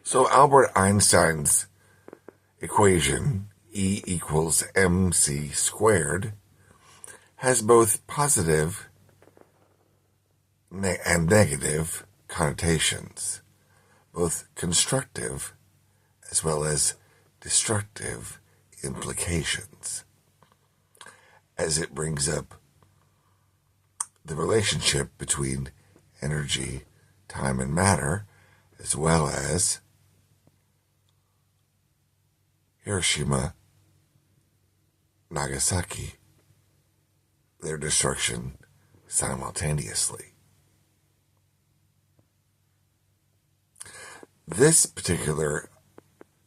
So Albert Einstein's equation, E equals mc squared, has both positive and negative connotations, both constructive as well as destructive implications, as it brings up the relationship between energy, time, and matter, as well as Hiroshima, Nagasaki, their destruction simultaneously. This particular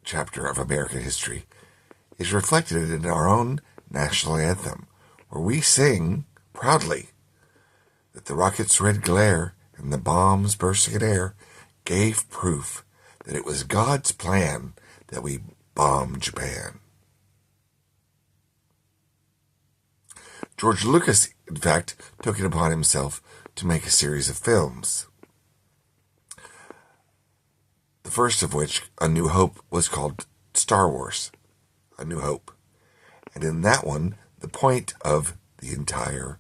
chapter of American history is reflected in our own national anthem, where we sing proudly that the rocket's red glare and the bombs bursting in air gave proof that it was God's plan that we bomb Japan. George Lucas, in fact, took it upon himself to make a series of films. The first of which, A New Hope, was called Star Wars, A New Hope. And in that one, the point of the entire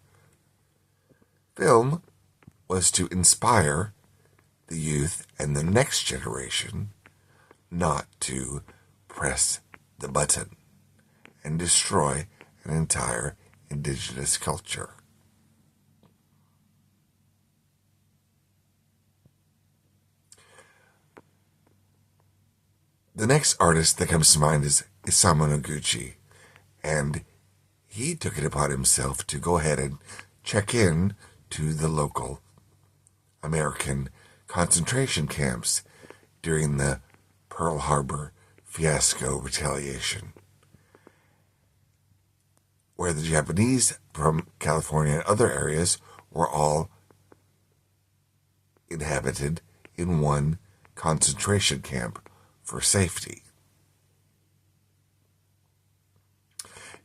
film was to inspire the youth and the next generation not to press the button and destroy an entire indigenous culture. The next artist that comes to mind is Isamu Noguchi, and he took it upon himself to go ahead and check in to the local American concentration camps during the Pearl Harbor fiasco retaliation, where the Japanese from California and other areas were all inhabited in one concentration camp for safety.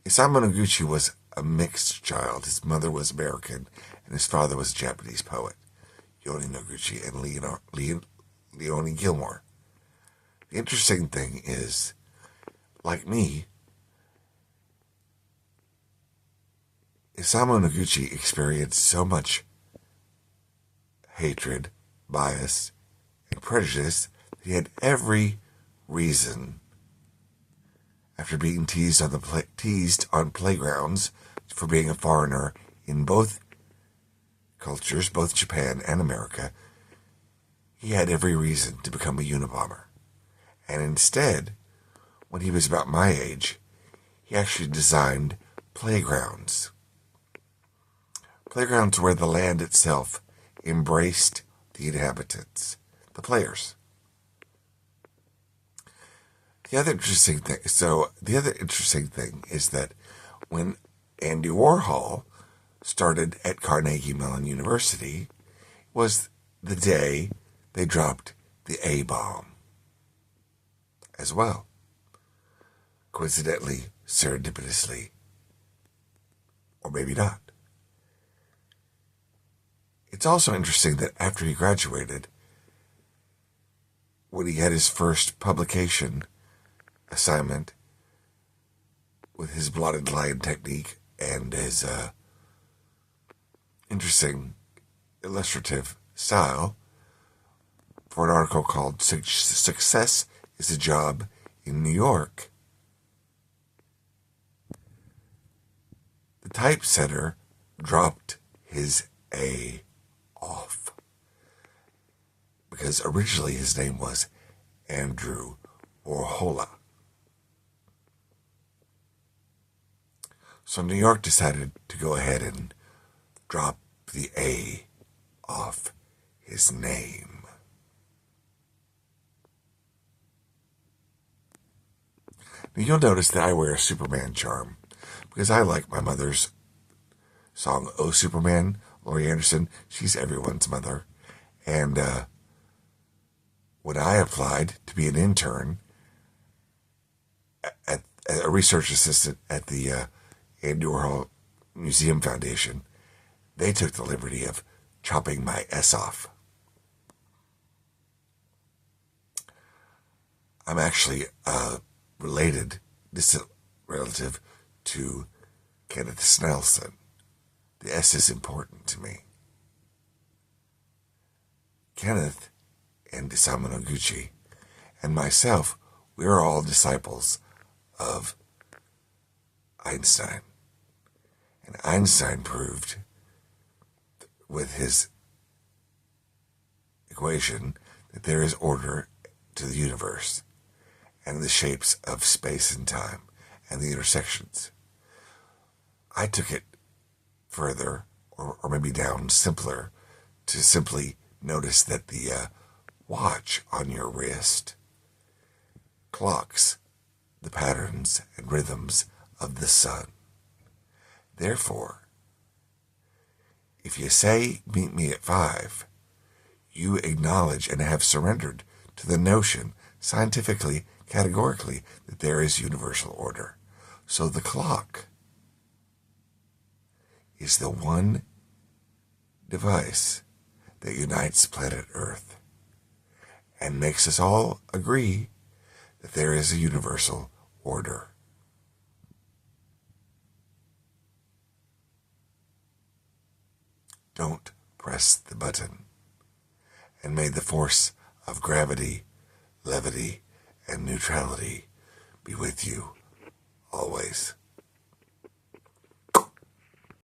Isamu Noguchi was a mixed child. His mother was American, and his father was a Japanese poet, Yoni Noguchi and Leonie Gilmore. The interesting thing is, like me, Isamu Noguchi experienced so much hatred, bias, and prejudice that he had every reason, after being teased on playgrounds for being a foreigner in both cultures, both Japan and America, he had every reason to become a Unabomber. And instead, when he was about my age, he actually designed playgrounds. Playgrounds where the land itself embraced the inhabitants, the players. The other interesting thing is that when Andy Warhol started at Carnegie Mellon University was the day they dropped the A-bomb as well. Coincidentally, serendipitously, or maybe not. It's also interesting that after he graduated, when he had his first publication assignment with his blotted line technique and his interesting illustrative style for an article called Success is a Job in New York, the typesetter dropped his A off because originally his name was Andrew Warhola. So New York decided to go ahead and drop the A off his name. Now you'll notice that I wear a Superman charm because I like my mother's song, Oh Superman, Laurie Anderson. She's everyone's mother. And when I applied to be an intern, at a research assistant at the Andy Warhol Museum Foundation, they took the liberty of chopping my S off. I'm actually related, distant relative to Kenneth Snelson. The S is important to me. Kenneth and Isamu Noguchi and myself, we are all disciples of Einstein. And Einstein proved with his equation that there is order to the universe and the shapes of space and time and the intersections. I took it further, or maybe down simpler, to simply notice that the watch on your wrist clocks the patterns and rhythms of the sun. Therefore, if you say, meet me at 5, you acknowledge and have surrendered to the notion, scientifically, categorically, that there is universal order. So the clock is the one device that unites planet Earth and makes us all agree that there is a universal order. Don't press the button, and may the force of gravity, levity, and neutrality be with you always.